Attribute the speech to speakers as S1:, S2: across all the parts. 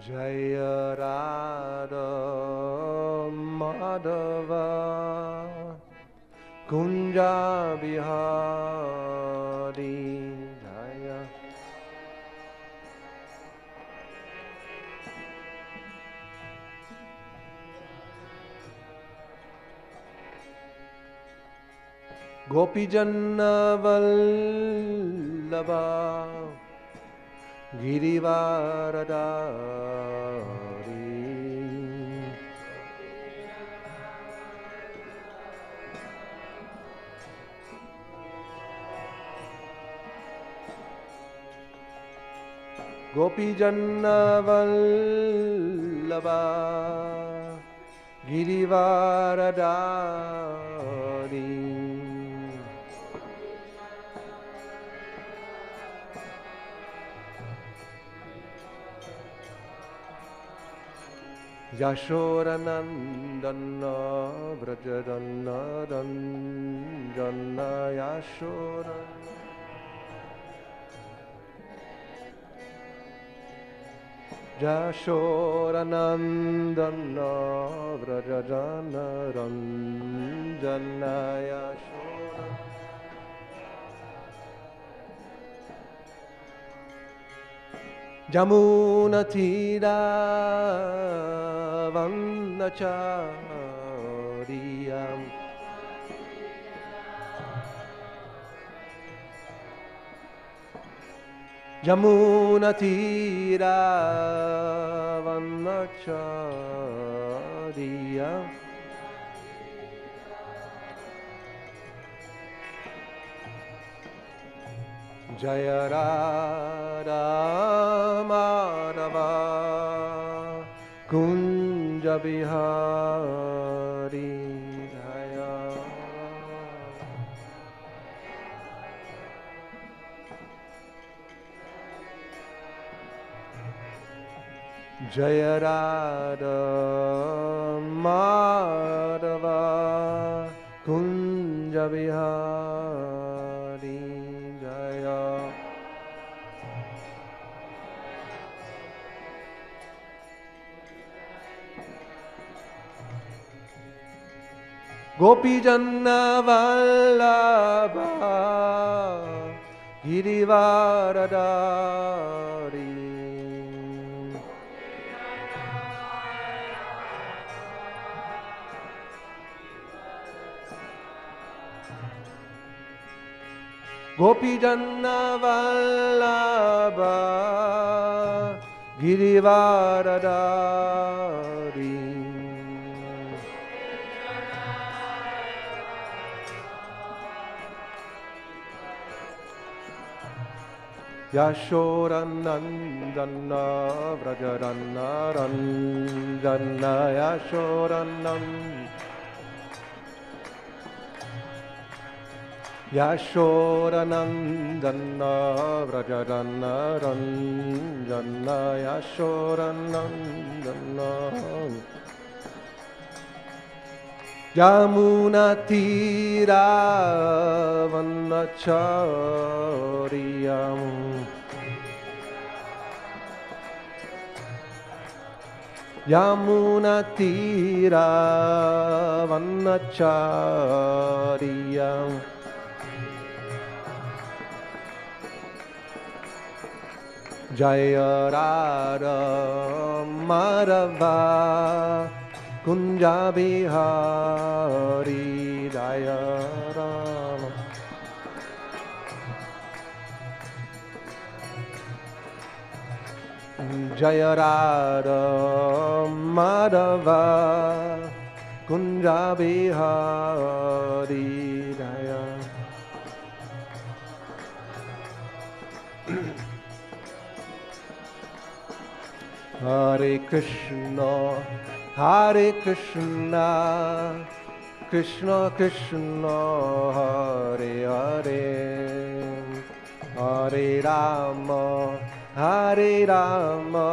S1: Jaya Radha Madhava Kunja Bihari Jaya Gopijanna Vallabha Girivaradari Gopijanna Vallabha Girivaradari Yashodanandana Vrajadana Ranjana Yashodanandana Vrajadana Ranjana Yashodanandana Jamuna Tira Vannachariyam Jamuna Tira Vannachariyam Jaya Radha Madhava Kunja Bihari Jaya Jaya Radha Madhava Kunja Bihari Jaya Gopijanna Vallabha Girivaradari Gopijanna Vallabha Girivaradari Yashodanandana Vrajadana Ranjana Yashodanandana Vrajadana Ranjana Yashodanandana Jamuna Tira Vannachariyam Yamuna Tira Vannachariyam Jaya Radha Madhava Kunja Bihari Jaya Rama Jaya Radha Madhava Kunja Bihari Jaya Hare Krishna Hare Krishna Krishna Krishna Hare Hare Hare Rama Hare Rama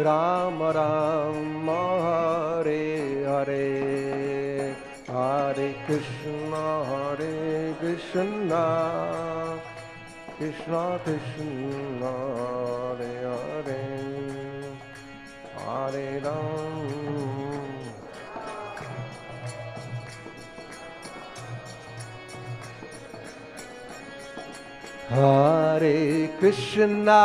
S1: Rama Rama Hare Hare Hare Krishna Krishna Krishna Hare Hare Hare Ram. Hare Krishna,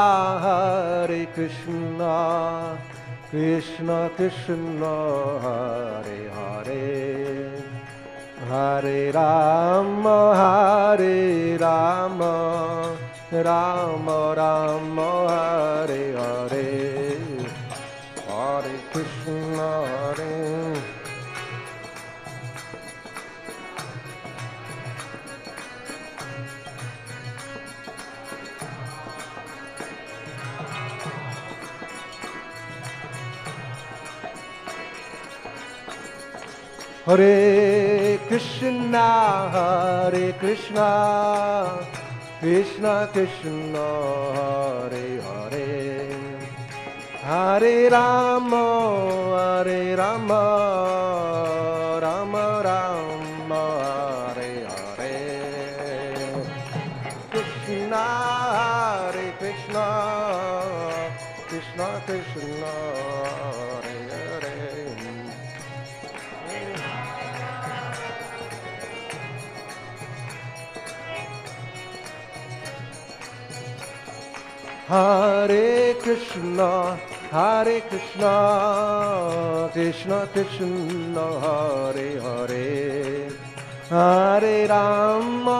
S1: Krishna Krishna, Hare Hare, Hare Rama, Rama Rama, Hare Hare, Hare Krishna, Hare. Hare Krishna, Krishna Krishna, Hare Hare, Hare Rama, Rama Rama, Hare Hare, Krishna, Hare Krishna, Krishna Krishna, Hare Hare. Hare Krishna, Krishna Krishna, Hare Hare, Hare Rama,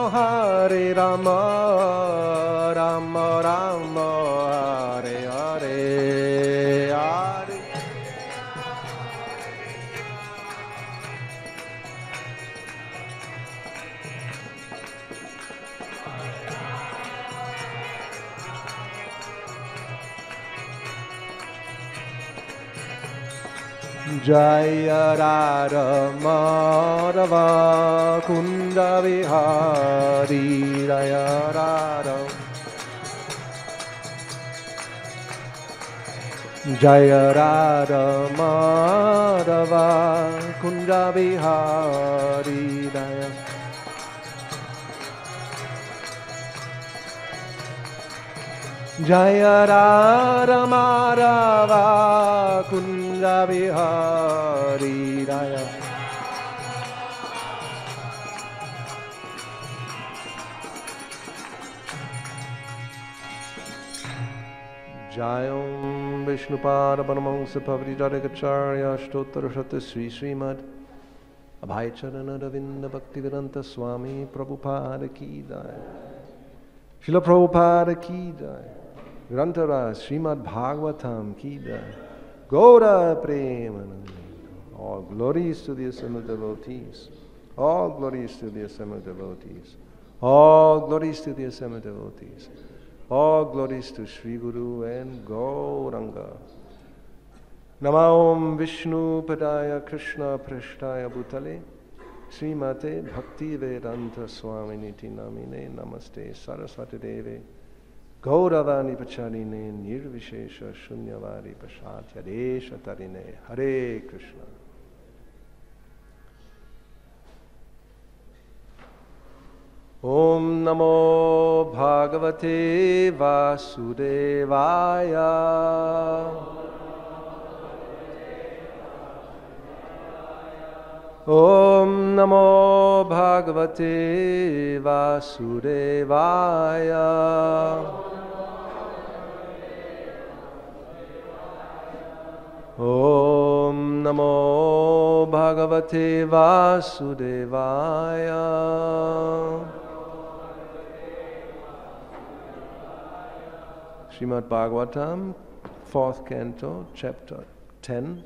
S1: Rama Rama, Hare Hare, Hare. Jaya Radha Madhava Kunda Vihari, Jaya Radha, Jaya Radha Madhava Kunda Vihari, Jaya. Jaya Radha Madhava Kunda Vihari, Jaya. Jayam Vishnupada Paramahamsa Pavrijaragacharya Shtottara Shata Sri Srimad Abhayacharana Ravinda Bhaktivedanta Swami Prabhupada Ki Jai. Srila Prabhupada Ki Jai. Grantara Srimad Bhagavatam Ki Jai. Gaura Premanand. All glories to the assembled devotees. All glories to the assembled devotees. All glories to the assembled devotees. All glories to Sri Guru and Gauranga. Namaom Vishnu Padaya Krishna Prishtaya Bhutale Srimate Bhakti Vedanta Swaminiti Namine Namaste Saraswati Deve Gauravani Pacharine Nirvishesha Shunyavari Pashatya Desha Tarine Hare Krishna. Om Namo Bhagavate Vasudevaya. Om Namo Bhagavate Vasudevaya. Om Namo Bhagavate Vasudevaya. Srimad Bhagavatam, 4th canto, chapter 10,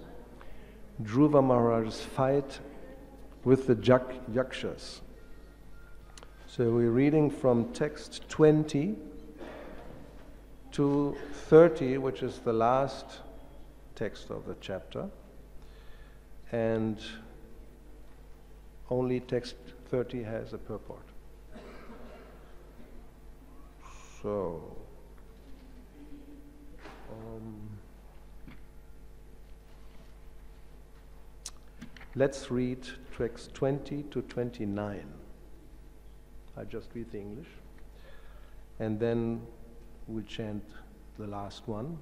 S1: Dhruva Maharaj's fight with the Yakshas. So we're reading from text 20 to 30, which is the last text of the chapter, and only text 30 has a purport. So, let's read tracks 20 to 29. I just read the English, and then we'll chant the last one.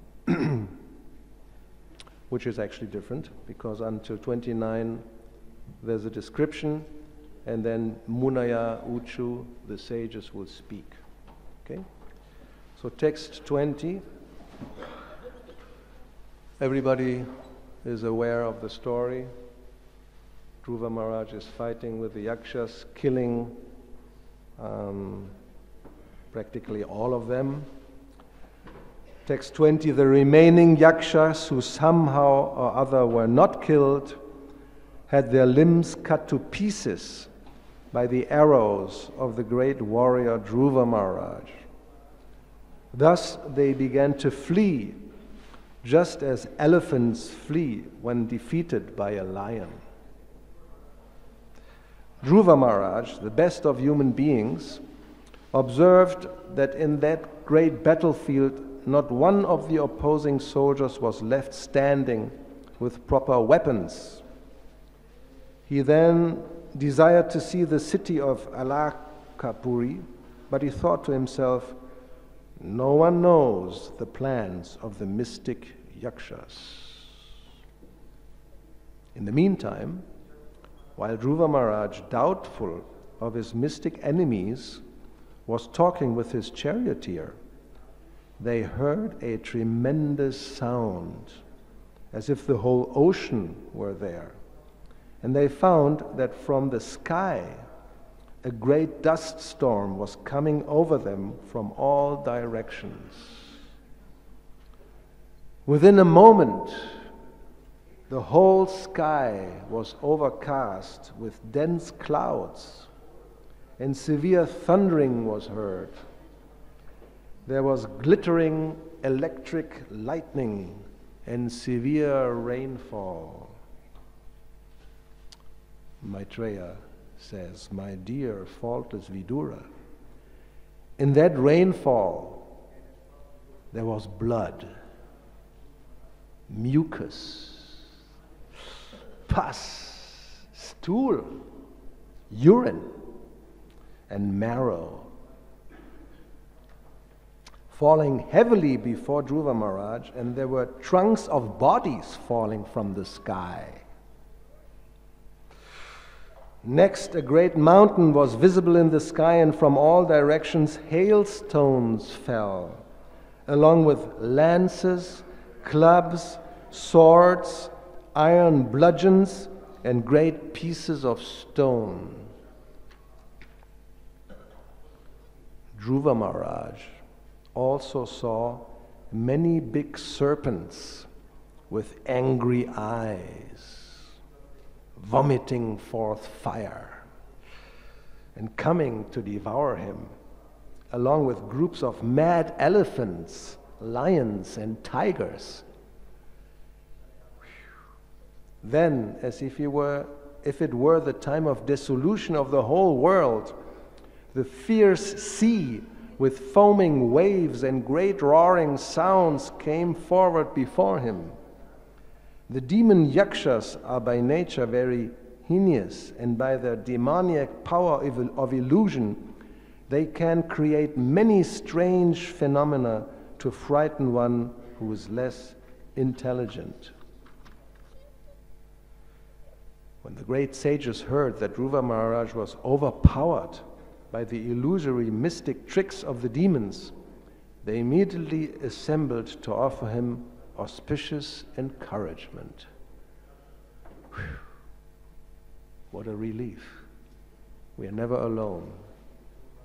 S1: which is actually different, because until 29 there's a description, and then Munaya Uchu, the sages will speak. Okay? So text 20, everybody is aware of the story. Dhruva Maharaj is fighting with the Yakshas, killing practically all of them. Text 20, the remaining Yakshas who somehow or other were not killed had their limbs cut to pieces by the arrows of the great warrior Dhruva Maharaj. Thus they began to flee, just as elephants flee when defeated by a lion. Dhruva Maharaj, the best of human beings, observed that in that great battlefield not one of the opposing soldiers was left standing with proper weapons. He then desired to see the city of Alakapuri, but he thought to himself, no one knows the plans of the mystic Yakshas. In the meantime, while Dhruva Maharaj, doubtful of his mystic enemies, was talking with his charioteer, they heard a tremendous sound, as if the whole ocean were there. And they found that from the sky, a great dust storm was coming over them from all directions. Within a moment, the whole sky was overcast with dense clouds, and severe thundering was heard. There was glittering electric lightning and severe rainfall. Maitreya says, my dear faultless Vidura, in that rainfall there was blood, mucus, pus, stool, urine, and marrow, falling heavily before Dhruva Maharaj, and there were trunks of bodies falling from the sky. Next, a great mountain was visible in the sky, and from all directions hailstones fell, along with lances, clubs, swords, iron bludgeons, and great pieces of stone. Dhruva Maharaj also saw many big serpents with angry eyes, vomiting forth fire and coming to devour him, along with groups of mad elephants, lions, and tigers. Then, as if it were the time of dissolution of the whole world, the fierce sea with foaming waves and great roaring sounds came forward before him. The demon Yakshas are by nature very heinous, and by their demoniac power of illusion, they can create many strange phenomena to frighten one who is less intelligent. When the great sages heard that Dhruva Maharaj was overpowered by the illusory mystic tricks of the demons, they immediately assembled to offer him auspicious encouragement. Whew. What a relief. We are never alone.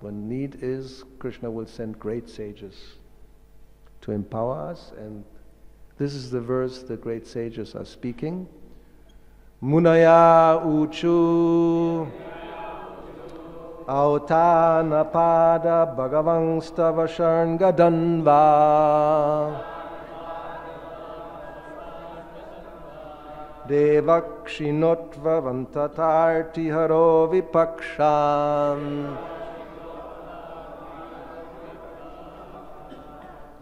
S1: When need is, Krishna will send great sages to empower us, and this is the verse the great sages are speaking. Munaya Uchu Autanapada Bhagavangstava Sharngadanva Devakshinotva Vantatarti Haro Vipaksham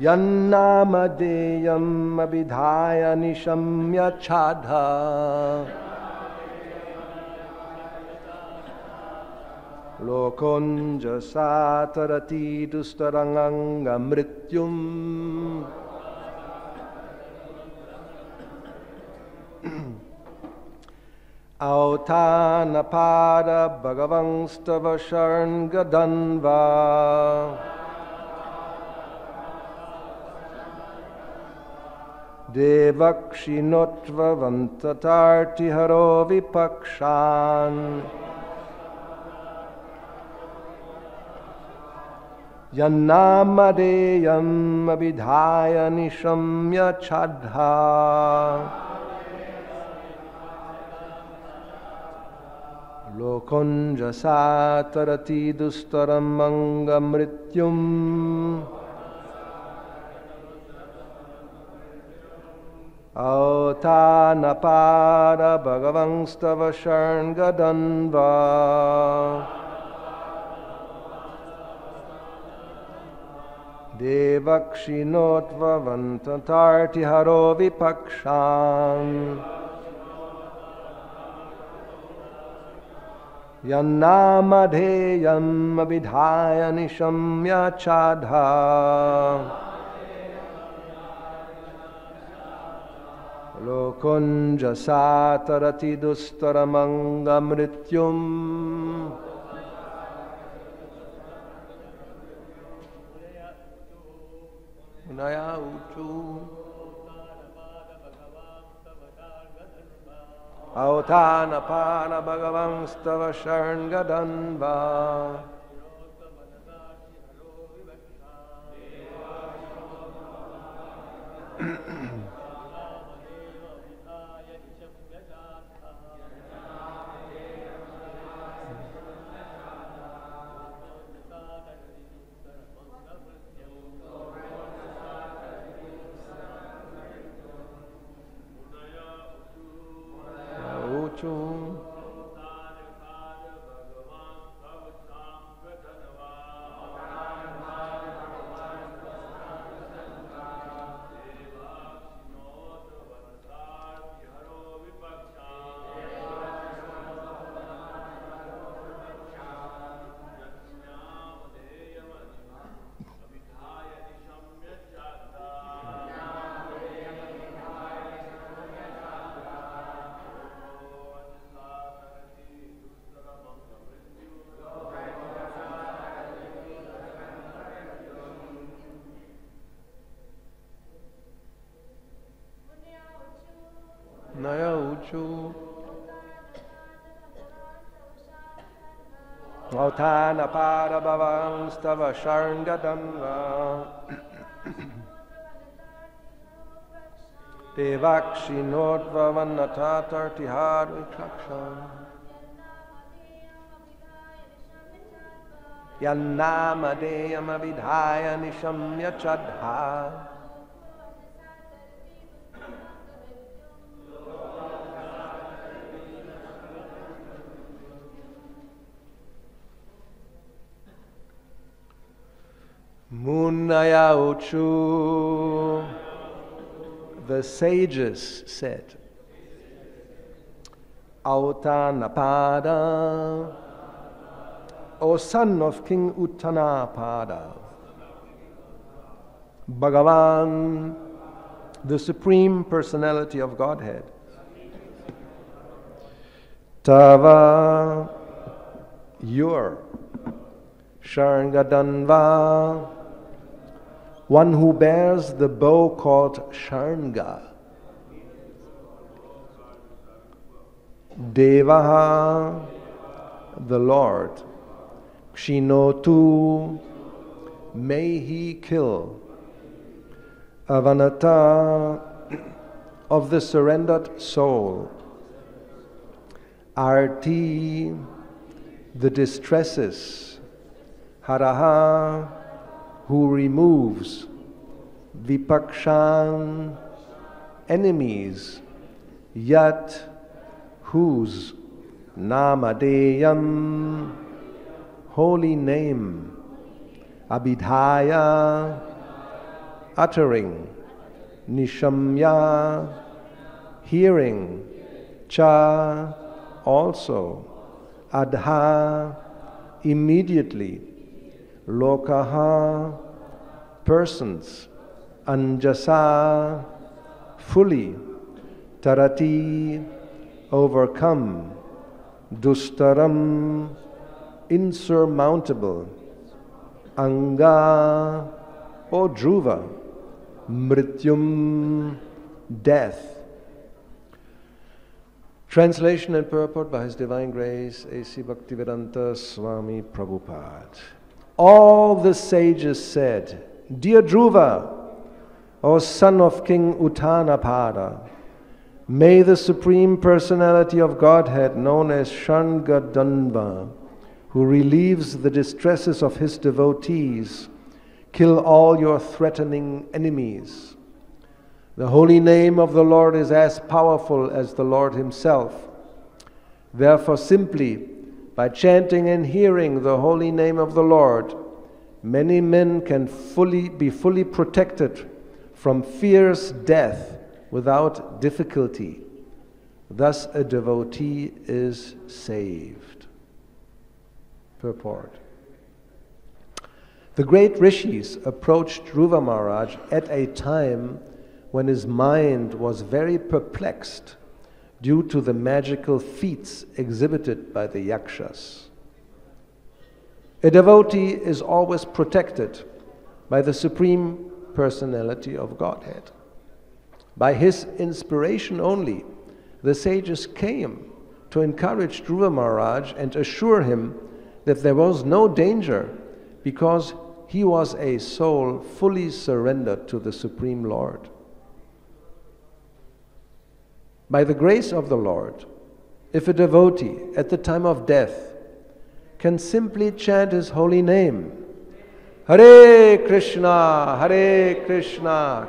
S1: Yannamadeyam Abhidhaya Nishamya Chadha Lokonja satarati dustaranganga mrityum Autanapada Bhagavangstava Sharngadanva Devakshinottva Vantatarti Haro Vipakshan Yannamadeyam Abhidhaya Nishamya Chadha Lokonjasa Tarati Dustaram Mangamrityum Autanapada Bhagavangstava Sharngadanva Devakshinottva Vantatarti Haro Vipakshan Yannamadheyam Abhidhaya Nishamya Chadha Lokonjasa Tarati Dustaramangam Naya Uchu Autanapada Bhagavangstava Sharngadanva Naya Uchu Autanapada Bhagavangstava Sharngadanva Devakshinottva Vantatarti Haro Vipakshan Yannamadeyam Abhidhaya Nishamya Chadha Munaya Uchu. The sages said, Autanapada, O son of King Uttanapada, Bhagavan, the Supreme Personality of Godhead, Tava, your, Sharngadanva, one who bears the bow called Sharnga, Devaha, the Lord, Kshinotu, may he kill, Avanata, of the surrendered soul, Arti, the distresses, Haraha, who removes, Vipakshan, enemies, Yat, whose, Namadeyam, holy name, Abhidhaya, uttering, Nishamya, hearing, Cha, also, Adha, immediately, Lokaha, persons, Anjasa, fully, Tarati, overcome, dustaram, insurmountable, anga, or dhruva, mrityum, death. Translation and purport by His Divine Grace, A.C. Bhaktivedanta Swami Prabhupada. All the sages said, Dear Dhruva, O son of King Uttanapada, may the Supreme Personality of Godhead, known as Shangadanva, who relieves the distresses of his devotees, kill all your threatening enemies. The holy name of the Lord is as powerful as the Lord Himself. Therefore, simply by chanting and hearing the holy name of the Lord, many men can be fully protected from fierce death without difficulty. Thus a devotee is saved. Purport. The great rishis approached Dhruva Maharaj at a time when his mind was very perplexed due to the magical feats exhibited by the yakshas. A devotee is always protected by the Supreme Personality of Godhead. By his inspiration only, the sages came to encourage Dhruva Maharaj and assure him that there was no danger because he was a soul fully surrendered to the Supreme Lord. By the grace of the Lord, if a devotee at the time of death can simply chant his holy name, Hare Krishna, Krishna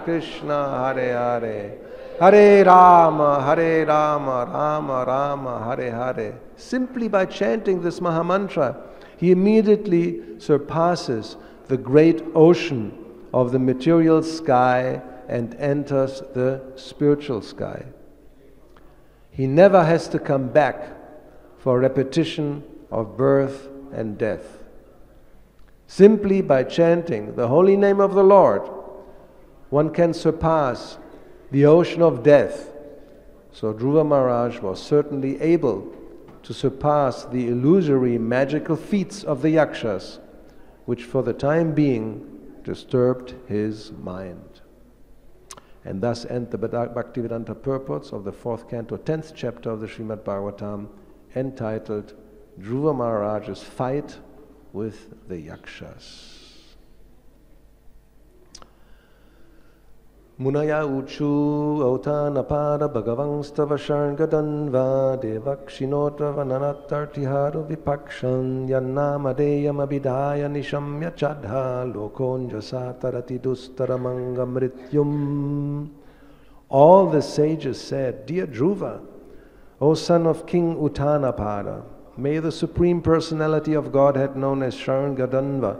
S1: Krishna, Hare Hare, Hare Rama, Rama Rama, Hare Hare. Simply by chanting this Mahamantra, he immediately surpasses the great ocean of the material sky and enters the spiritual sky. He never has to come back for repetition of birth and death. Simply by chanting the holy name of the Lord, one can surpass the ocean of death. So Dhruva Maharaj was certainly able to surpass the illusory magical feats of the yakshas, which for the time being disturbed his mind. And thus end the Bhaktivedanta purports of the 4th canto, 10th chapter of the Srimad Bhagavatam, entitled Dhruva Maharaj's Fight with the Yakshas. Munaya uchu otanapada bhagavangstava shargadanva devakshinotra vananatartiharu vipakshan yannamadeyam abhidaya nishamya chadha lokonjasa tarati dustaramanga mrityum. All the sages said, Dear Dhruva, O son of King Uttanapada, may the Supreme Personality of Godhead, known as Shargadanva,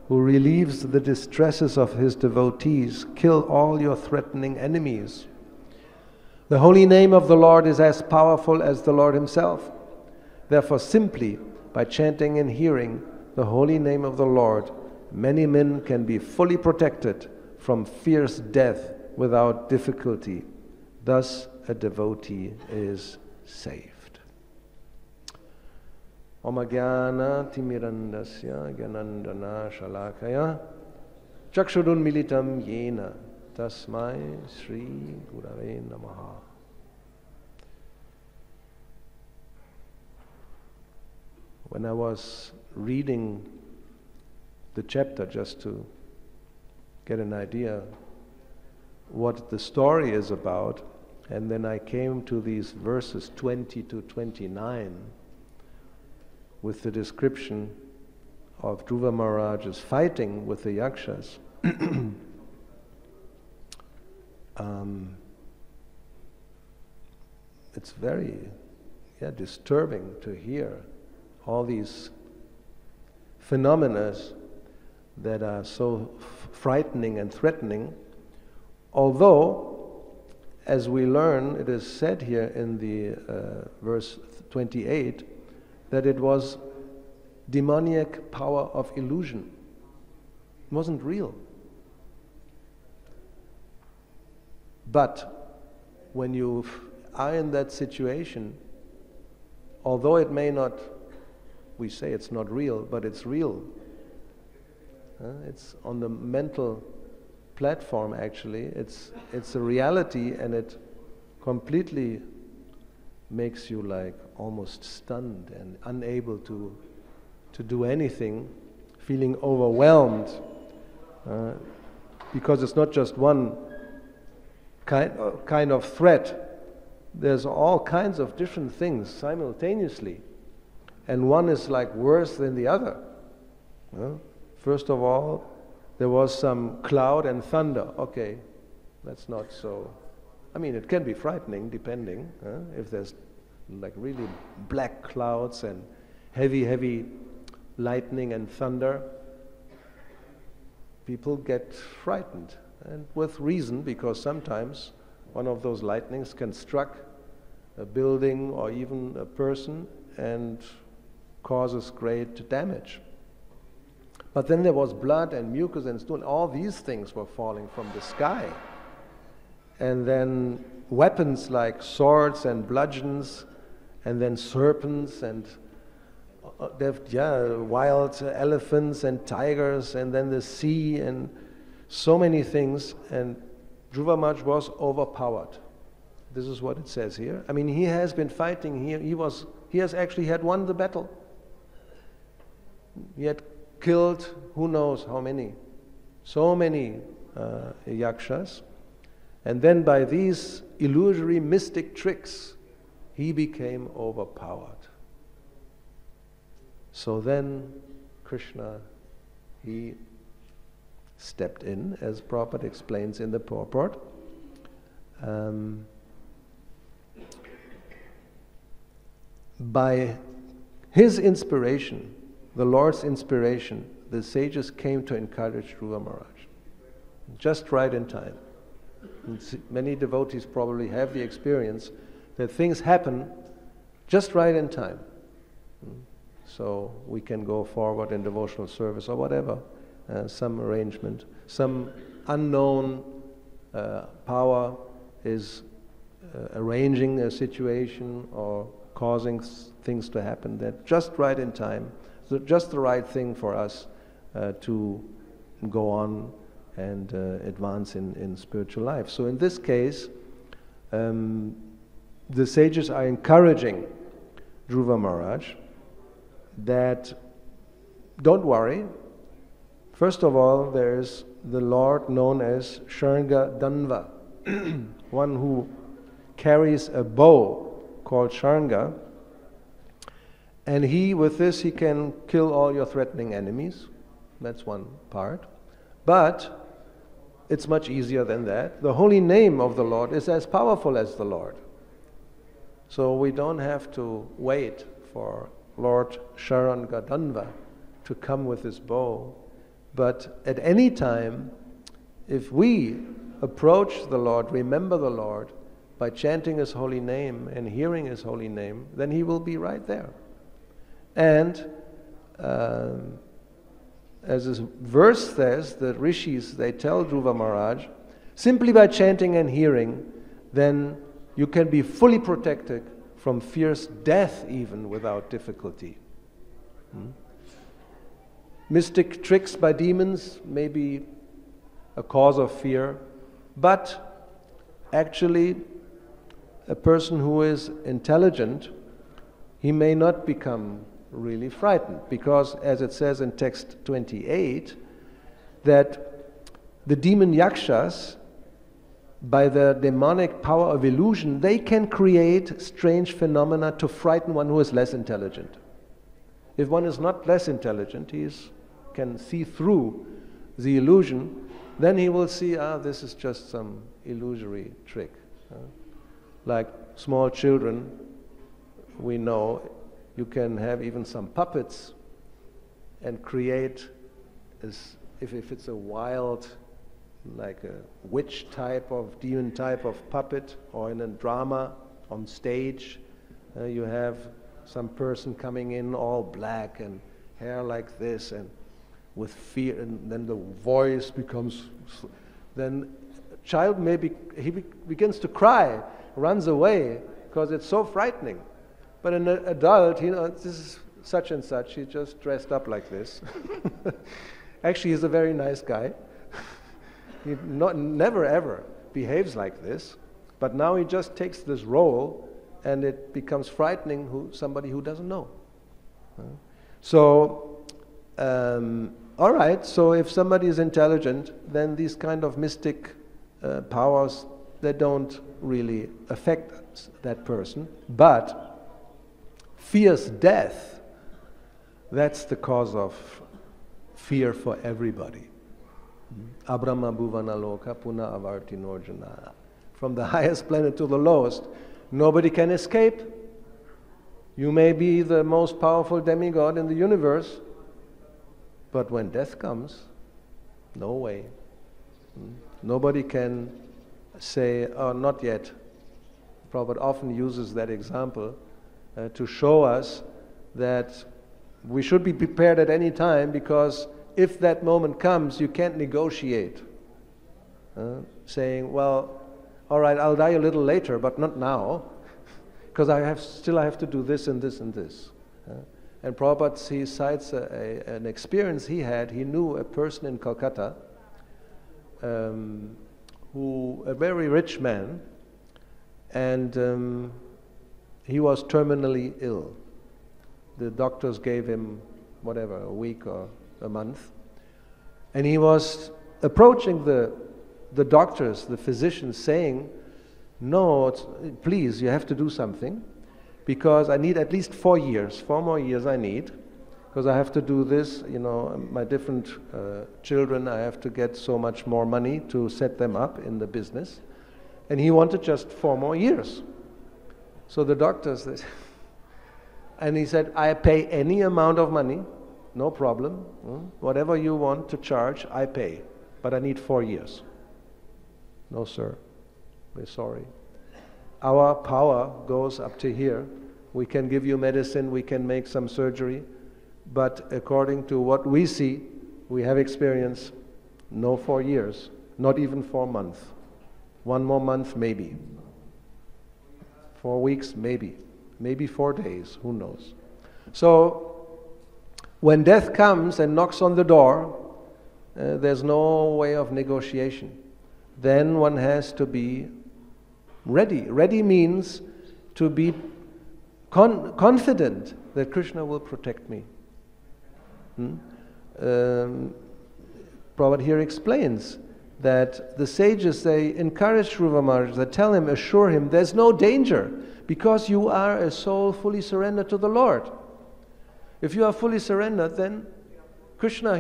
S1: who relieves the distresses of his devotees, kill all your threatening enemies. The holy name of the Lord is as powerful as the Lord Himself. Therefore, simply by chanting and hearing the holy name of the Lord, many men can be fully protected from fierce death without difficulty. Thus, a devotee is saved. Om Jnana Timirandasya Gyanandana Shalakaya Chakshurun Militam Yena Tasmai Sri Gurave Namaha. When I was reading the chapter just to get an idea what the story is about, and then I came to these verses 20 to 29 with the description of Dhruva Maharaj's fighting with the yakshas. It's very disturbing to hear all these phenomena that are so frightening and threatening, although, as we learn, it is said here in the verse 28, that it was demoniac power of illusion. It wasn't real. But when you are in that situation, although it may not, we say it's not real, but it's real. It's on the mental platform actually. It's a reality, and it completely makes you like almost stunned and unable to do anything, feeling overwhelmed, because it's not just one kind of threat. There's all kinds of different things simultaneously, and one is like worse than the other. First of all, there was some cloud and thunder. Okay, that's not so. I mean, it can be frightening depending. If there's like really black clouds and heavy lightning and thunder, people get frightened, and with reason, because sometimes one of those lightnings can strike a building or even a person and causes great damage. But then there was blood and mucus and stone. All these things were falling from the sky. And then weapons like swords and bludgeons, and then serpents, and wild elephants and tigers, and then the sea, and so many things. And Dhruva Maharaj was overpowered. This is what it says here. I mean, he has been fighting. He had won the battle. He had killed who knows how many, so many yakshas, and then by these illusory mystic tricks he became overpowered. So then Krishna, he stepped in, as Prabhupada explains in the purport. By his inspiration, the Lord's inspiration, the sages came to encourage Dhruva Maharaj, just right in time. And many devotees probably have the experience that things happen just right in time. So we can go forward in devotional service or whatever, some arrangement, some unknown power is arranging a situation or causing things to happen that just right in time. So just the right thing for us to go on and advance in spiritual life. So in this case, the sages are encouraging Dhruva Maharaj that don't worry. First of all, there's the Lord known as Sharanga Danva, one who carries a bow called Sharanga. And with this, he can kill all your threatening enemies. That's one part. But it's much easier than that. The holy name of the Lord is as powerful as the Lord. So we don't have to wait for Lord Sharangadanva to come with his bow. But at any time, if we approach the Lord, remember the Lord, by chanting his holy name and hearing his holy name, then he will be right there. And as this verse says, the rishis, they tell Dhruva Maharaj, simply by chanting and hearing, then you can be fully protected from fierce death even without difficulty. Mystic tricks by demons may be a cause of fear, but actually a person who is intelligent, he may not become really frightened, because as it says in text 28, that the demon yakshas, by the demonic power of illusion, they can create strange phenomena to frighten one who is less intelligent. If one is not less intelligent, he can see through the illusion, then he will see, this is just some illusory trick. Like small children, we know you can have even some puppets and create, if it's a wild, like a witch type of, demon type of puppet, or in a drama on stage, you have some person coming in all black and hair like this and with fear, and then the voice becomes, then child begins to cry runs away because it's so frightening. But an adult, this is such and such, he just dressed up like this. Actually, he's a very nice guy. He never ever behaves like this, but now he just takes this role and it becomes frightening somebody who doesn't know. So, all right, so if somebody is intelligent, then these kind of mystic powers, they don't really affect that person, but fierce death, that's the cause of fear for everybody. Abrahma bhuvana loka puna avarti norjana. From the highest planet to the lowest, nobody can escape. You may be the most powerful demigod in the universe, but when death comes, no way. Nobody can say, oh, not yet. Prabhupada often uses that example to show us that we should be prepared at any time, because if that moment comes, you can't negotiate. Saying, well, all right, I'll die a little later, but not now, because I have to do this and this and this. And Prabhupada, he cites an experience he had. He knew a person in Calcutta, a very rich man, and he was terminally ill. The doctors gave him, whatever, a week or a month. And he was approaching the doctors, the physicians, saying, no, please, you have to do something, because I need at least 4 years. 4 more years I need, because I have to do this, my different children, I have to get so much more money to set them up in the business. And he wanted just 4 more years. So the doctors, and he said, I pay any amount of money, no problem. Whatever you want to charge, I pay. But I need 4 years. No, sir. We're sorry. Our power goes up to here. We can give you medicine, we can make some surgery, but according to what we see, we have experience, no 4 years, not even 4 months. 1 more month, maybe. 4 weeks, maybe. Maybe 4 days, who knows. So, when death comes and knocks on the door, there's no way of negotiation. Then one has to be ready. Ready means to be confident that Krishna will protect me. Prabhupada here explains that the sages, they encourage Dhruva Maharaj, they tell him, assure him, there's no danger, because you are a soul fully surrendered to the Lord. If you are fully surrendered, then Krishna,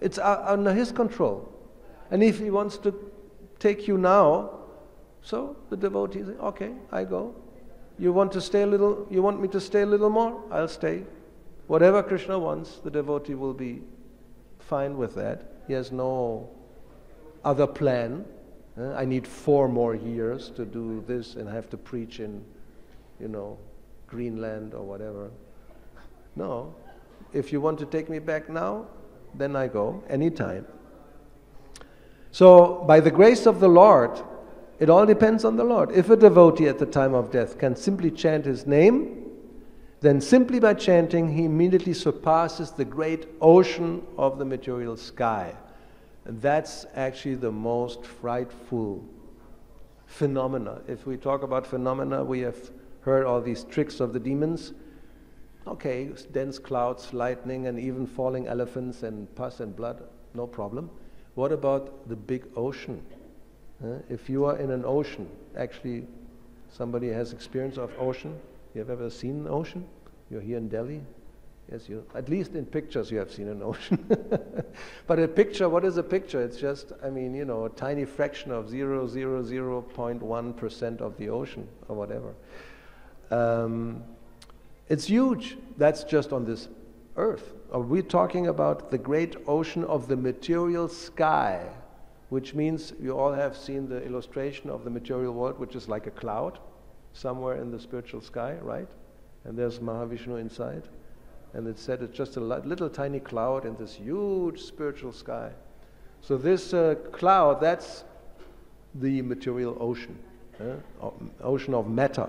S1: it's under his control. And if he wants to take you now, so the devotee says, okay, I go. You want me to stay a little more? I'll stay. Whatever Krishna wants, the devotee will be fine with that. He has no other plan. I need 4 more years to do this and I have to preach in, Greenland or whatever. No. If you want to take me back now, then I go, anytime. So, by the grace of the Lord, it all depends on the Lord. If a devotee at the time of death can simply chant his name, then simply by chanting, he immediately surpasses the great ocean of the material sky. And that's actually the most frightful phenomena. If we talk about phenomena, we have heard all these tricks of the demons. Okay, dense clouds, lightning, and even falling elephants and pus and blood, no problem. What about the big ocean? If you are in an ocean, actually somebody has experience of ocean. You have ever seen an ocean? You're here in Delhi? Yes, at least in pictures you have seen an ocean. But a picture, what is a picture? It's just, a tiny fraction of 0.1% of the ocean or whatever. It's huge. That's just on this earth. Are we talking about the great ocean of the material sky, which means you all have seen the illustration of the material world, which is like a cloud somewhere in the spiritual sky, right? And there's Mahavishnu inside. And it said it's just a little tiny cloud in this huge spiritual sky. So this cloud, that's the material ocean. ocean of matter.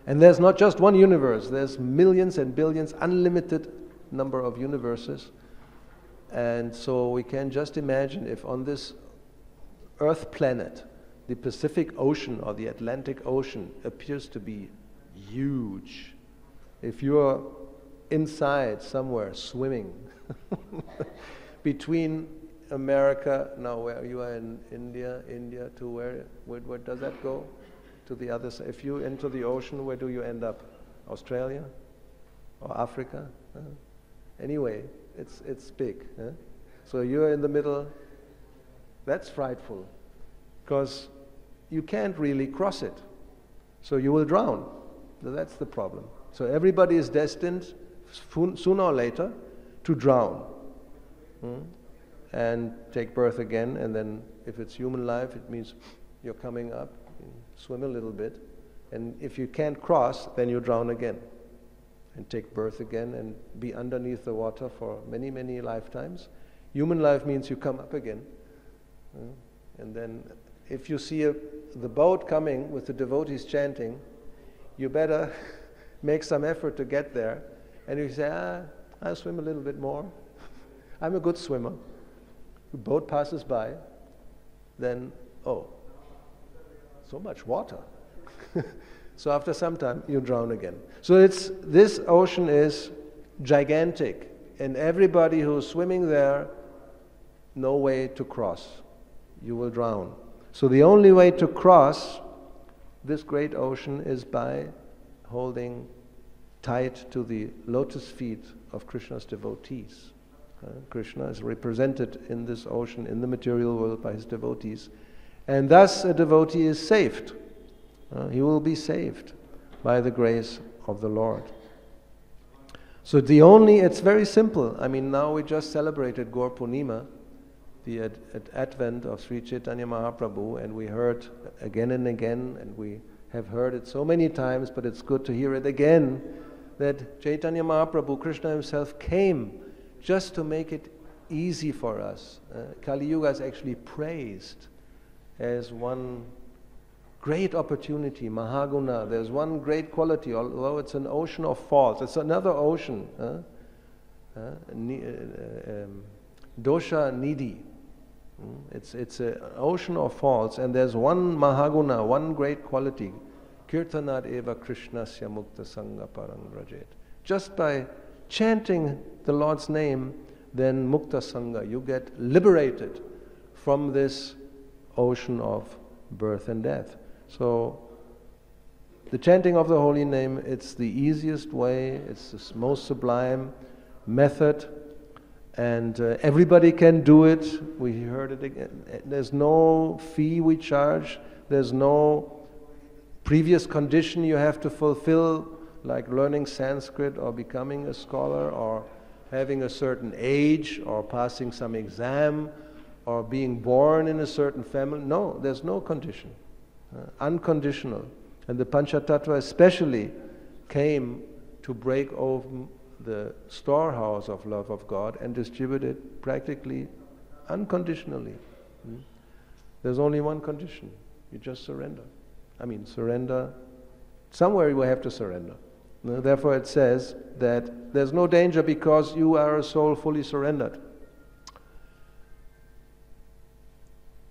S1: And there's not just one universe, there's millions and billions, unlimited number of universes. And so we can just imagine if on this Earth planet, the Pacific Ocean or the Atlantic Ocean appears to be huge. If you're inside somewhere swimming between America, now where you are in India to where does that go? To the other side. If you enter the ocean, where do you end up? Australia or Africa? Anyway, it's big. So you're in the middle. That's frightful, because you can't really cross it. So you will drown. That's the problem. So everybody is destined sooner or later to drown and take birth again. And then if it's human life, it means you're coming up, swim a little bit. And if you can't cross, then you drown again and take birth again and be underneath the water for many, many lifetimes. Human life means you come up again. And then if you see the boat coming with the devotees chanting, you better make some effort to get there. And you say, I'll swim a little bit more. I'm a good swimmer. The boat passes by, then, oh, so much water. So after some time, you drown again. So this ocean is gigantic, and everybody who's swimming there, no way to cross. You will drown. So the only way to cross this great ocean is by holding tight to the lotus feet of Krishna's devotees. Krishna is represented in this ocean, in the material world, by his devotees. And thus a devotee is saved. He will be saved by the grace of the Lord. So it's very simple. I mean, now we just celebrated Gaur Purnima, the advent of Sri Chaitanya Mahaprabhu, and we heard again and again, and we have heard it so many times, but it's good to hear it again, that Chaitanya Mahaprabhu, Krishna himself, came just to make it easy for us. Kali Yuga is actually praised as one great opportunity, Mahaguna. There's one great quality, although it's an ocean of faults. It's another ocean, dosha nidhi. It's an ocean of faults, and there's one Mahaguna, one great quality. Kirtanat eva Krishnasya mukta sangha parang rajet. Just by chanting the Lord's name, then mukta sangha, you get liberated from this ocean of birth and death. So the chanting of the holy name, it's the easiest way, it's the most sublime method, and everybody can do it. We heard it again. There's no fee we charge, there's no previous condition you have to fulfill, like learning Sanskrit or becoming a scholar or having a certain age or passing some exam or being born in a certain family. No, there's no condition. Unconditional. And the Panchatattva especially came to break open the storehouse of love of God and distribute it practically unconditionally. There's only one condition. You just surrender. I mean, surrender. Somewhere you have to surrender. Therefore it says that there's no danger because you are a soul fully surrendered.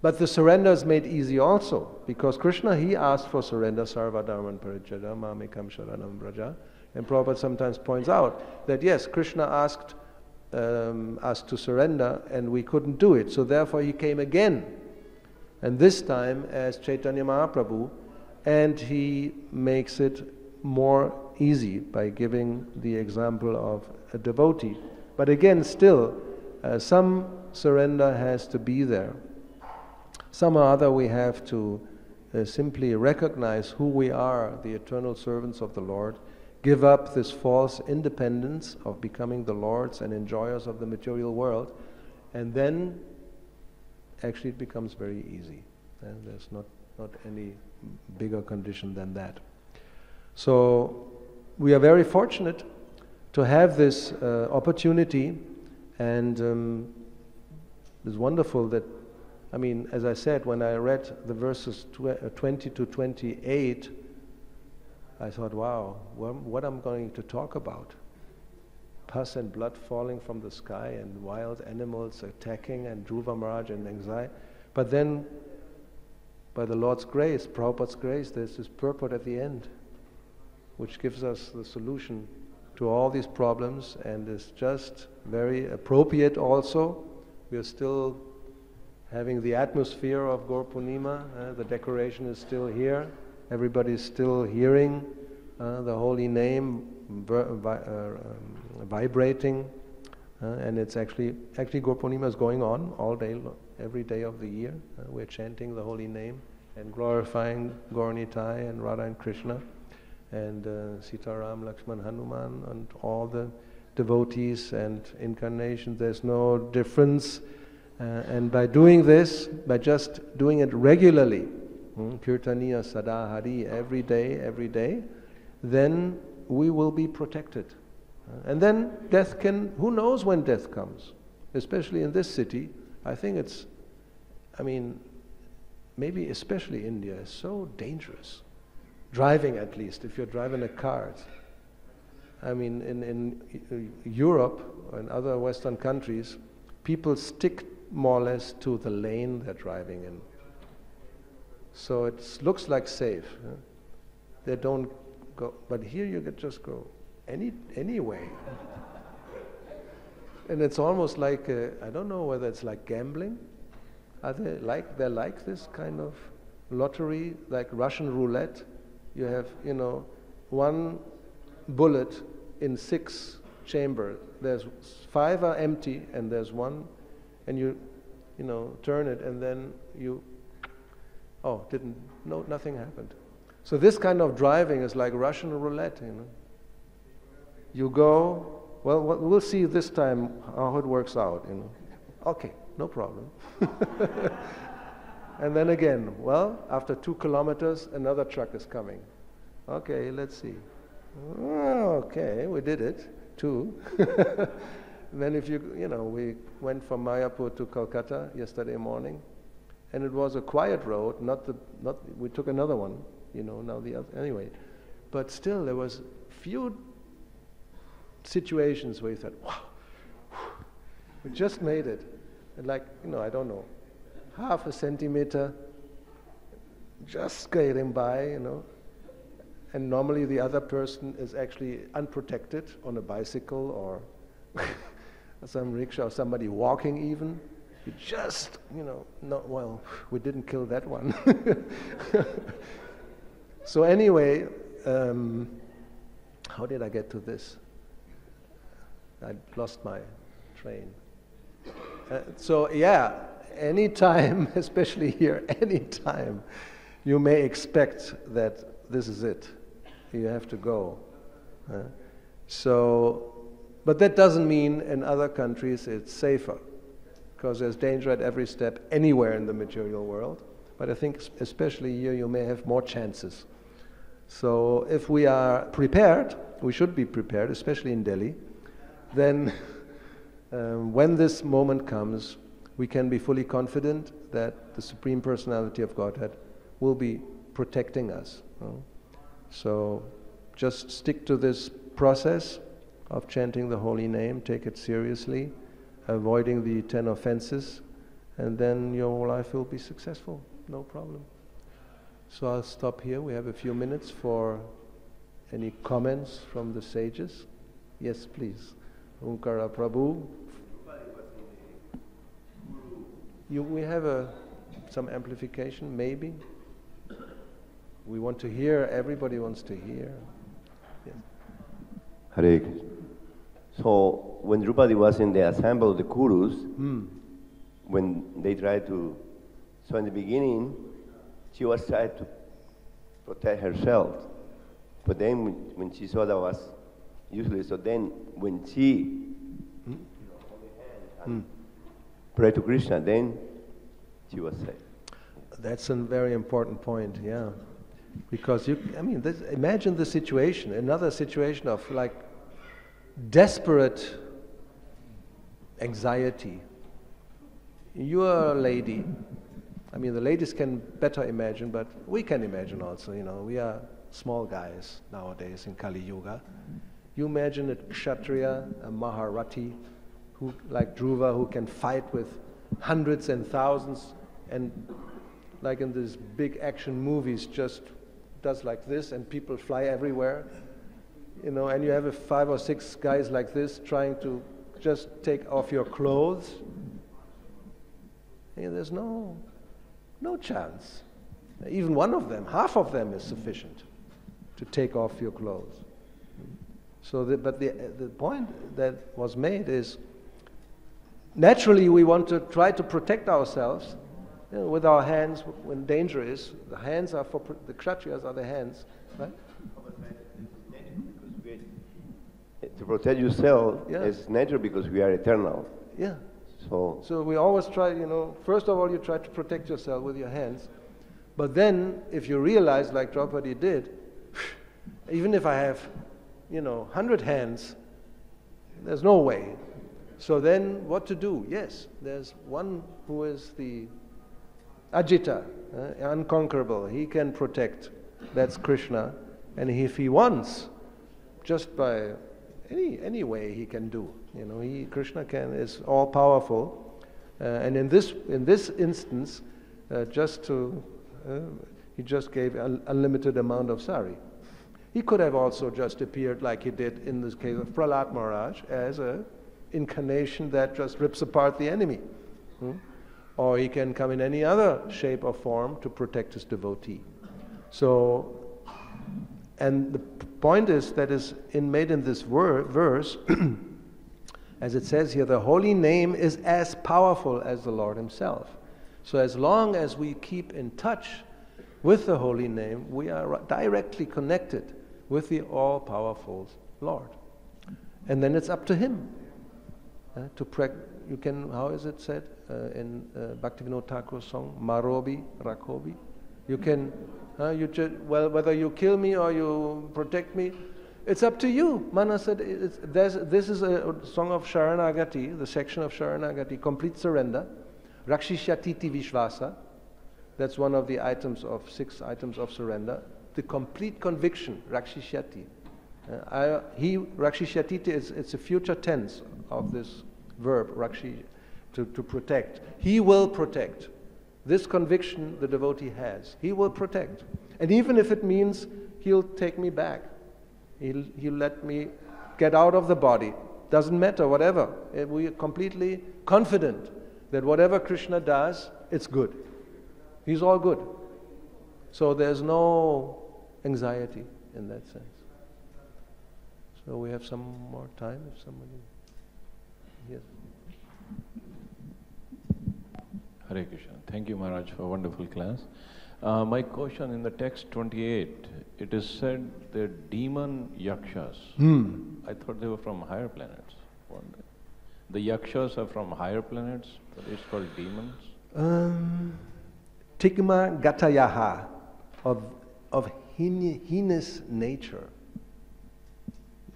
S1: But the surrender is made easy also, because Krishna, he asked for surrender, sarva dharman parijada, mamekam sharanam braja. And Prabhupada sometimes points out that yes, Krishna asked us to surrender and we couldn't do it. So therefore he came again, and this time as Chaitanya Mahaprabhu, and he makes it more easy by giving the example of a devotee. But again, still, some surrender has to be there. Some or other we have to simply recognize who we are, the eternal servants of the Lord, give up this false independence of becoming the lords and enjoyers of the material world, and then actually it becomes very easy. And there's not any bigger condition than that. So we are very fortunate to have this opportunity, and it's wonderful that I mean, as I said, when I read the verses 20 to 28, I thought, wow, what I'm going to talk about? Pus and blood falling from the sky and wild animals attacking and Dhruva Maharaj and anxiety. But then, by the Lord's grace, Prabhupada's grace, there's this purport at the end, which gives us the solution to all these problems, and is just very appropriate also. We are still having the atmosphere of Gaur Purnima, the decoration is still here, everybody is still hearing the holy name vibrating, and it's actually Gaur Purnima is going on all day, every day of the year. We're chanting the holy name and glorifying Gaur Nitai and Radha and Krishna and Sitaram, Lakshman, Hanuman, and all the devotees and incarnations. There's no difference. And by doing this, by just doing it regularly, Kirtaniya Sada Hari, every day, then we will be protected. And then death who knows when death comes? Especially in this city, I think maybe especially India is so dangerous. Driving, at least, if you're driving a car. I mean, in Europe or in other Western countries, people stick more or less to the lane they're driving in. So it looks like safe. They don't go, but here you could just go any way. And it's almost like, I don't know whether it's like gambling. They're like this kind of lottery, like Russian roulette. You have, one bullet in 6 chambers. There's 5 are empty and there's one, and you turn it and then nothing happened. So this kind of driving is like Russian roulette, You go, well, we'll see this time how it works out, Okay, no problem. And then again, after 2 kilometers, another truck is coming. Okay, let's see. Okay, we did it, 2. Then we went from Mayapur to Kolkata yesterday morning, and it was a quiet road, we took another one, now the other, anyway. But still, there was few situations where you thought, wow, we just made it. And I don't know, half a centimeter, just getting by, And normally the other person is actually unprotected on a bicycle or some rickshaw, or somebody walking even. You just, we didn't kill that one. So anyway, how did I get to this? I lost my train. Anytime, especially here, anytime, you may expect that this is it. You have to go. But that doesn't mean in other countries it's safer, because there's danger at every step anywhere in the material world. But I think especially here you may have more chances. So if we are prepared, we should be prepared, especially in Delhi, then when this moment comes, we can be fully confident that the Supreme Personality of Godhead will be protecting us. So just stick to this process of chanting the holy name, take it seriously, avoiding the 10 offenses, and then your life will be successful, no problem. So I'll stop here. We have a few minutes for any comments from the sages. Yes, please. Onkara Prabhu. We have some amplification, maybe. We want to hear, everybody wants to hear. Yes.
S2: Hare Krishna. So when Drupadi was in the assembly of the Kurus, when they tried to, so in the beginning, she was trying to protect herself. But then when she saw that was useless, so then when she prayed to Krishna, then she was saved.
S1: That's a very important point, yeah. Because imagine the situation, another situation of desperate anxiety. you are a lady. I mean, the ladies can better imagine, but we can imagine also, we are small guys nowadays in Kali Yuga. You imagine a Kshatriya, a Maharati, who, like Dhruva, who can fight with hundreds and thousands, and like in these big action movies, just does like this and people fly everywhere, and you have 5 or 6 guys like this trying to just take off your clothes. There's no chance. Even one of them, half of them is sufficient to take off your clothes. So, but the point that was made is, naturally we want to try to protect ourselves with our hands when danger is. The hands are for, the Kshatriyas are the hands, right?
S2: To protect yourself
S1: Yeah.
S2: is natural because we are eternal.
S1: Yeah.
S2: So
S1: we always try, first of all you try to protect yourself with your hands, but then if you realize, like Draupadi did, even if I have, 100 hands, there's no way. So then what to do? Yes, there's one who is the Ajita, unconquerable. He can protect. That's Krishna. And if he wants, just by any way he can do. Krishna is all powerful. And in this instance, he just gave an unlimited amount of sari. He could have also just appeared like he did in this case of Prahlad Maharaj as an incarnation that just rips apart the enemy. Or he can come in any other shape or form to protect his devotee. So, and the point is that is made in this verse, as it says here, the holy name is as powerful as the Lord himself. So as long as we keep in touch with the holy name, we are directly connected with the all-powerful Lord. And then it's up to him to you can, how is it said in Bhaktivinoda Thakur's song, Marobi, Rakobi? You can, whether you kill me or you protect me, it's up to you. Mana said, this is a song of Sharanagati, the section of Sharanagati, complete surrender. Rakshishyatiti Vishvasa, that's one of the 6 items of surrender. The complete conviction, Rakshishyati. Rakshishyatiti it's a future tense of this verb, Rakshi, to protect. He will protect. This conviction the devotee has. He will protect. And even if it means he'll take me back, he'll let me get out of the body, doesn't matter, whatever. We are completely confident that whatever Krishna does, it's good. He's all good. So there's no anxiety in that sense. So we have some more time if somebody... Yes.
S3: Hare Krishna. Thank you, Maharaj, for a wonderful class. My question, in the text 28, it is said they're demon yakshas. I thought they were from higher planets. The yakshas are from higher planets, but it's called demons?
S1: Tigma gatayaha, of heinous nature.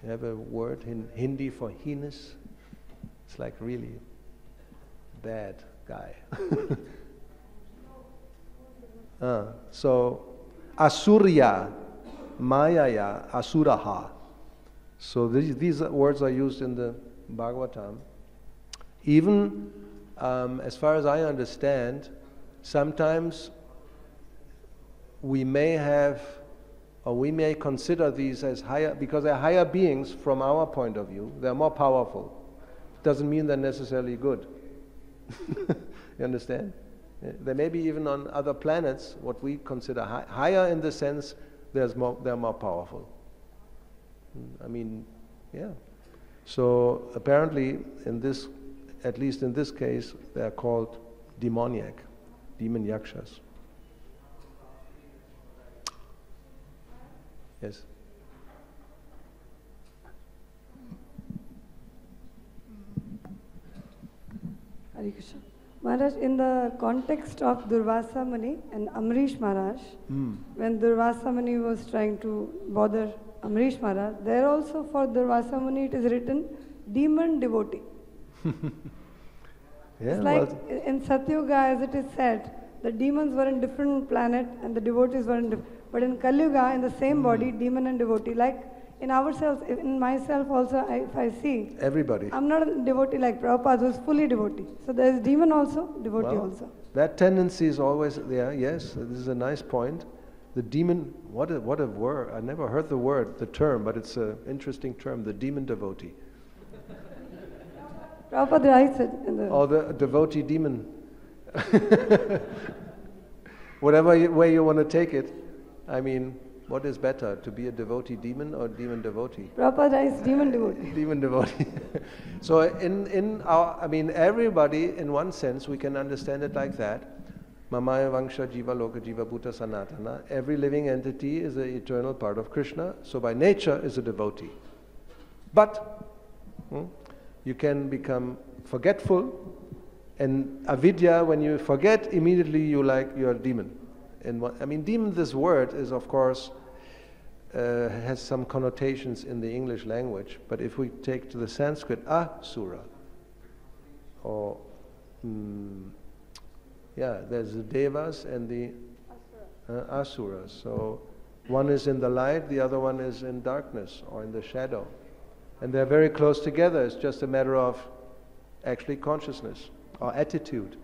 S1: You have a word in Hindi for heinous? It's like really bad guy. So, asurya, mayaya, asuraha. So these words are used in the Bhagavatam. Even as far as I understand, sometimes we may consider these as higher, because they're higher beings from our point of view. They're more powerful. Doesn't mean they're necessarily good. You understand? There may be even on other planets what we consider higher in the sense they're more powerful. I mean, yeah. So apparently, at least in this case, they are called demoniac, demon yakshas. Yes.
S4: Hare Krishna. Maharaj, in the context of Durvasa Muni and Amrish Maharaj, when Durvasa Muni was trying to bother Amrish Maharaj, there also for Durvasa Muni it is written demon devotee.
S1: Yeah,
S4: It's like in Satyuga, as it is said, the demons were in different planet and the devotees were in different. But in Kali Yuga, in the same body, demon and devotee, like in ourselves, in myself also, if I see,
S1: everybody.
S4: I'm not a devotee like Prabhupada, who is fully devotee. So there is demon also, devotee also.
S1: That tendency is always there. Yes, this is a nice point. The demon. What a word! I never heard the term, but it's an interesting term. The demon devotee.
S4: Prabhupada writes it in the...
S1: Or the devotee demon. Whatever way you want to take it. I mean, what is better, to be a devotee demon or demon devotee?
S4: Prabhupada writes demon devotee.
S1: Demon devotee. So in our, I mean, everybody, in one sense, we can understand it like that. Mamaya Vangsha Jiva Loka Jiva Bhuta Sanatana. Every living entity is an eternal part of Krishna, so by nature is a devotee. But you can become forgetful, and avidya, when you forget, immediately you're a demon. And demon, this word is, of course, has some connotations in the English language, but if we take to the Sanskrit, asura, or there's the devas and the asuras. So one is in the light, the other one is in darkness or in the shadow. And they're very close together. It's just a matter of actually consciousness or attitude.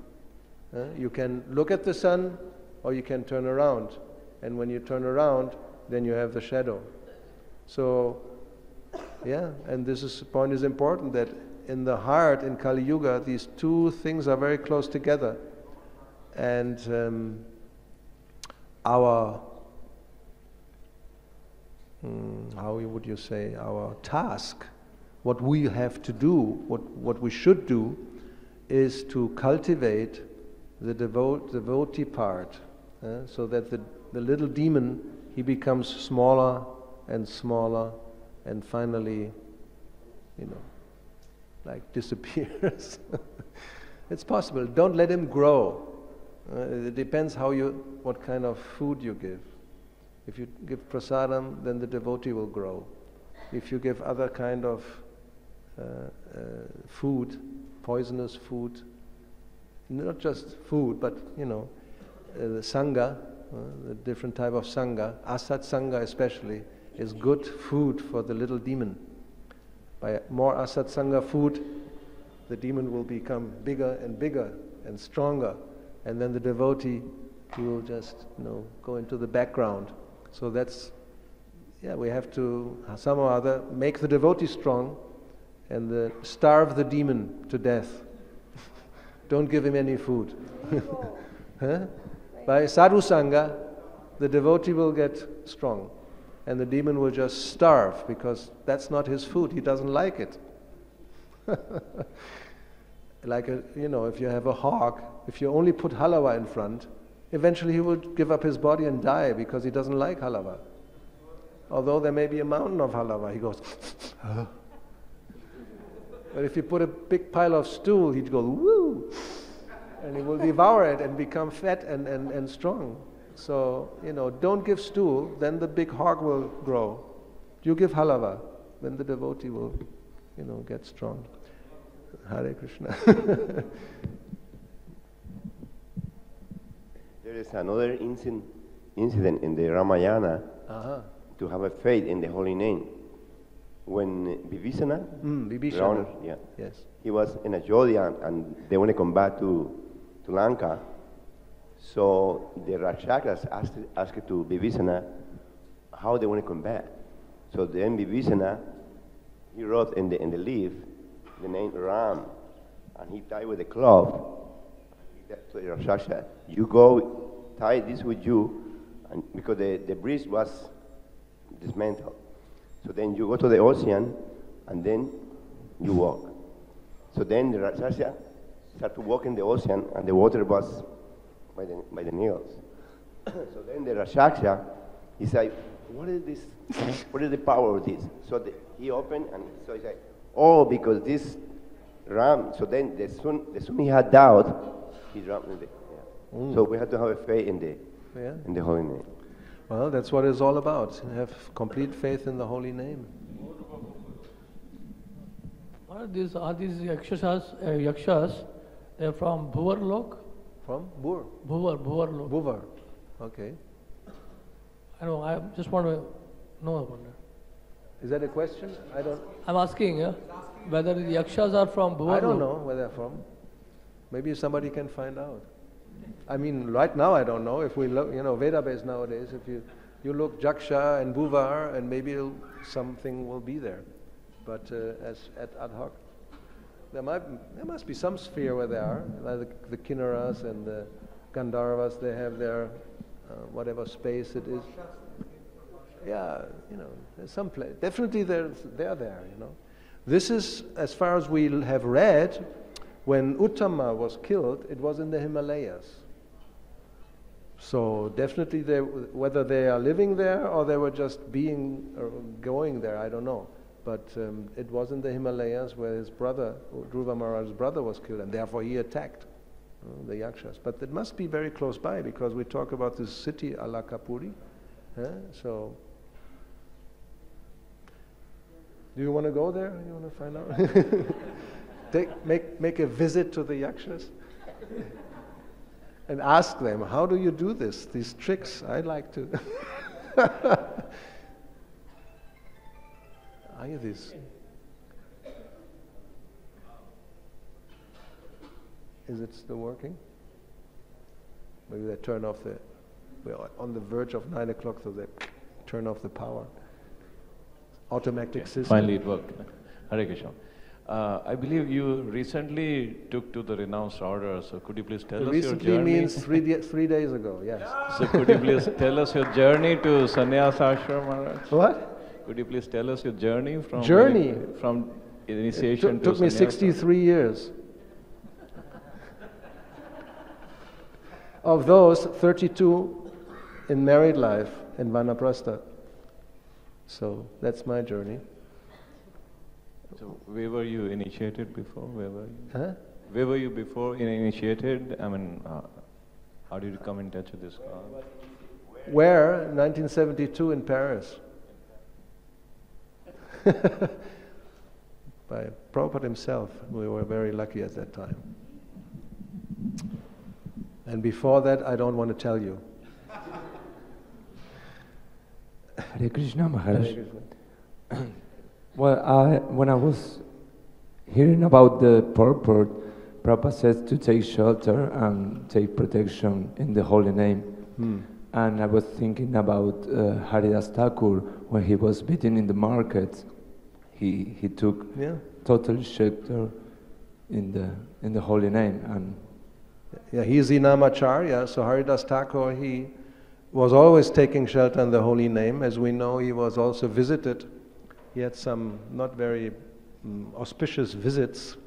S1: You can look at the sun or you can turn around. And when you turn around, then you have the shadow. So, and this point is important, that in the heart, in Kali Yuga, these two things are very close together. And our how would you say, our task, what we have to do, what we should do, is to cultivate the devotee part, so that the little demon, he becomes smaller and smaller, and finally, disappears. It's possible. Don't let him grow. It depends what kind of food you give. If you give prasadam, then the devotee will grow. If you give other kind of food, poisonous food, not just food, but the sangha, the different type of sangha, asat sangha especially, is good food for the little demon. By more asat sangha food, the demon will become bigger and stronger, and then the devotee, he will just go into the background. So that's, we have to somehow or other make the devotee strong and starve the demon to death. Don't give him any food. By sadhu sangha, the devotee will get strong and the demon will just starve, because that's not his food. He doesn't like it. Like if you have a hog, if you only put halava in front, eventually he will give up his body and die because he doesn't like halava. Although there may be a mountain of halava, he goes, But if you put a big pile of stool, he'd go, woo! And he will devour it and become fat and strong. So, don't give stool, then the big hog will grow. You give halava, then the devotee will, get strong. Hare Krishna.
S2: There is another incident in the Ramayana to have a faith in the holy name. When Vibhishana,
S1: yes,
S2: he was in Ayodhya and they want to come back to Lanka. So the Rakshakas asked to Vibhishana how they want to come back. So then Vibhishana, he wrote in the leaf the name Ram, and he tied with a cloth. He said to the Rakshasa, you go tie this with you, and because the bridge was dismantled. So then you go to the ocean, and then you walk. So then the Rakshasa started to walk in the ocean, and the water was by the nails. So then the Rakshasa, he said, what is this? What is the power of this? So he opened, and so he said, oh, because this ram. So then the soon he had doubt, he dropped in the. So we have to have a faith in the holy name.
S1: Well, that's what it's all about. Have complete faith in the holy name.
S5: What are these yakshas? They're from Bhuvar Lok.
S1: From Bur?
S5: Bhuvar Lok.
S1: Buvar. Okay.
S5: I know, I just want to know about that.
S1: Is that a question? I don't.
S5: I'm asking whether the Yakshas are from Bhuvar
S1: I don't
S5: Lok.
S1: know where they're from. Maybe somebody can find out. I mean, right now I don't know. If we look, Vedabase nowadays, if you look Jaksha and Bhuvar, and maybe something will be there. But as at ad hoc, there must be some sphere where they are. Like the Kinnaras and the Gandharvas, they have their whatever space it is. Yeah, there's some place. Definitely they're there. This is, as far as we have read, when Uttama was killed, it was in the Himalayas. So definitely, whether they are living there or they were just going there, I don't know. But it was in the Himalayas where his brother, Dhruva Maharaj's brother, was killed, and therefore he attacked the Yakshas. But it must be very close by, because we talk about this city, Alakapuri. So, do you want to go there? You want to find out? Make a visit to the Yakshas and ask them, how do you do this? These tricks, I'd like to. Are you this? Is it still working? Maybe they turn off we're on the verge of 9 o'clock, so they turn off the power. Automatic system.
S3: Finally it worked. Hare Krishna. I believe you recently took to the renounced order, so could you please tell us your journey?
S1: Recently means 3 days ago, yes.
S3: So could you please tell us your journey to Sannyas Ashram, Maharaj?
S1: What?
S3: Could you please tell us your journey from initiation
S1: to took me
S3: sannyasa?
S1: 63 years. Of those, 32 in married life in Vanaprastha. So that's my journey.
S3: So where were you initiated before? Where were you?
S1: Huh?
S3: Where were you before initiated? I mean, how did you come in touch with this God?
S1: Where? 1972 in Paris. By Prabhupada himself. We were very lucky at that time. And before that, I don't want to tell you.
S6: Hare Krishna, Maharaj.
S1: Hare Krishna.
S6: Well, when I was hearing about the purport, Prabhupada says to take shelter and take protection in the holy name. And I was thinking about Haridas Thakur, when he was beaten in the market, he took total shelter in the holy name. And
S1: yeah, he is Inamacharya, so Haridas Thakur, he was always taking shelter in the holy name. As we know, he was also visited. He had some not very auspicious visits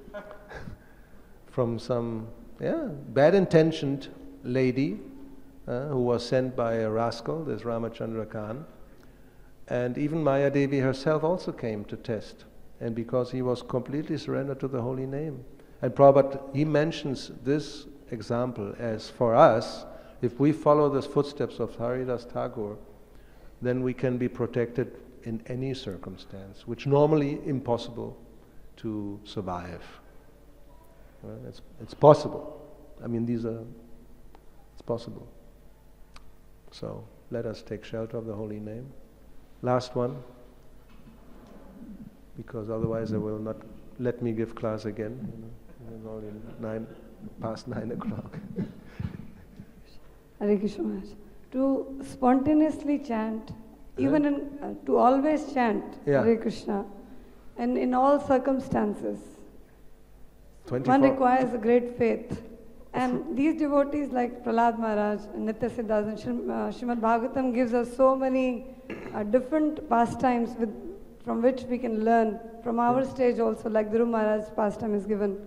S1: from some bad-intentioned lady who was sent by a rascal, this Ramachandra Khan. And even Maya Devi herself also came to test. And because he was completely surrendered to the holy name. And Prabhupada, he mentions this example as for us, if we follow the footsteps of Haridas Thakur, then we can be protected in any circumstance, which normally impossible to survive. It's possible. I mean, it's possible. So let us take shelter of the holy name. Last one, because otherwise they will not let me give class again. It's already past 9 o'clock.
S4: Hare Krishna Maharaj. To spontaneously chant, even to always chant Hare Krishna, and in all circumstances,
S1: 24.
S4: one requires a great faith. And these devotees like Prahlad Maharaj, Nitya Siddhas, and Srimad Bhagavatam gives us so many different pastimes from which we can learn. From our stage also, like Dhruva Maharaj's pastime is given.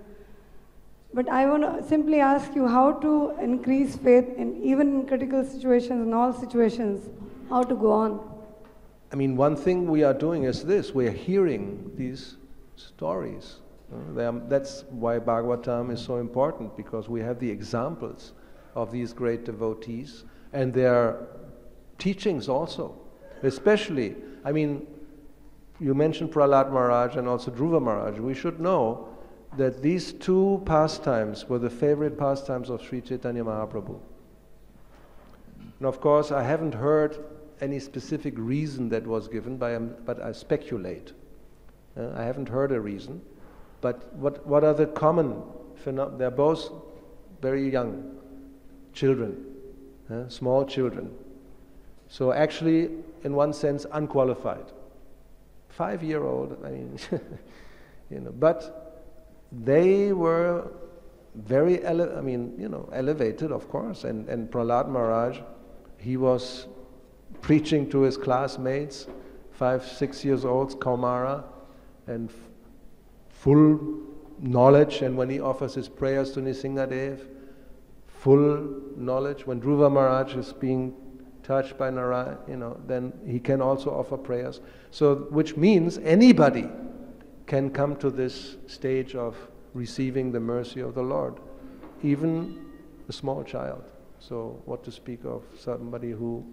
S4: But I want to simply ask you how to increase faith even in critical situations, in all situations, how to go on.
S1: I mean, one thing we are doing is this, we are hearing these stories. That's why Bhagavatam is so important, because we have the examples of these great devotees and their teachings also. Especially, I mean, you mentioned Prahlad Maharaj and also Dhruva Maharaj. We should know that these two pastimes were the favorite pastimes of Sri Chaitanya Mahaprabhu. And of course, I haven't heard any specific reason that was given, but I speculate. I haven't heard a reason. But what are the common phenomena? They're both very young children, small children. So actually, in one sense, unqualified. 5-year-old, I mean, but they were very, elevated, of course. And Prahlad Maharaj, he was preaching to his classmates, 5-6 years old, Kaumara, and full knowledge. And when he offers his prayers to Nrsingadev, full knowledge. When Dhruva Maharaj is being touched by Narayana, then he can also offer prayers. So, which means anybody can come to this stage of receiving the mercy of the Lord, even a small child. So, what to speak of somebody who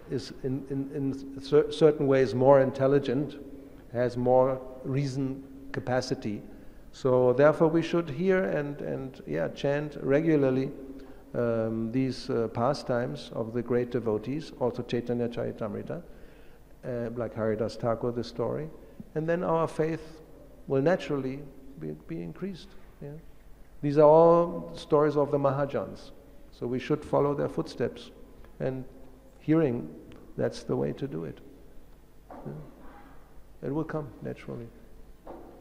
S1: is in certain ways more intelligent, has more reason capacity. So, therefore, we should hear and chant regularly these pastimes of the great devotees, also Chaitanya Charitamrita, like Haridas Thakur, the story, and then our faith will naturally be increased. Yeah? These are all stories of the Mahajans, so we should follow their footsteps, and hearing, that's the way to do it. Yeah? It will come naturally.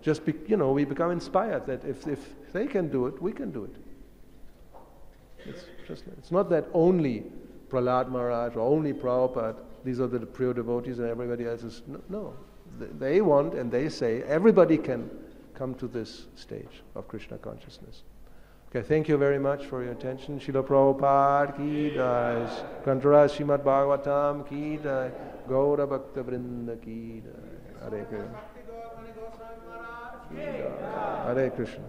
S1: Just we become inspired that if they can do it, we can do it. It's not that only Prahlad Maharaj or only Prabhupada, these are the pure devotees and everybody else is, no. They want and they say everybody can come to this stage of Krishna consciousness. Okay, thank you very much for your attention. Srila Prabhupada ki jai, Kantaraj Srimad Bhagavatam ki jai, Gaur Bhakta Vrinda ki jai. Hare Krishna. Hare Krishna.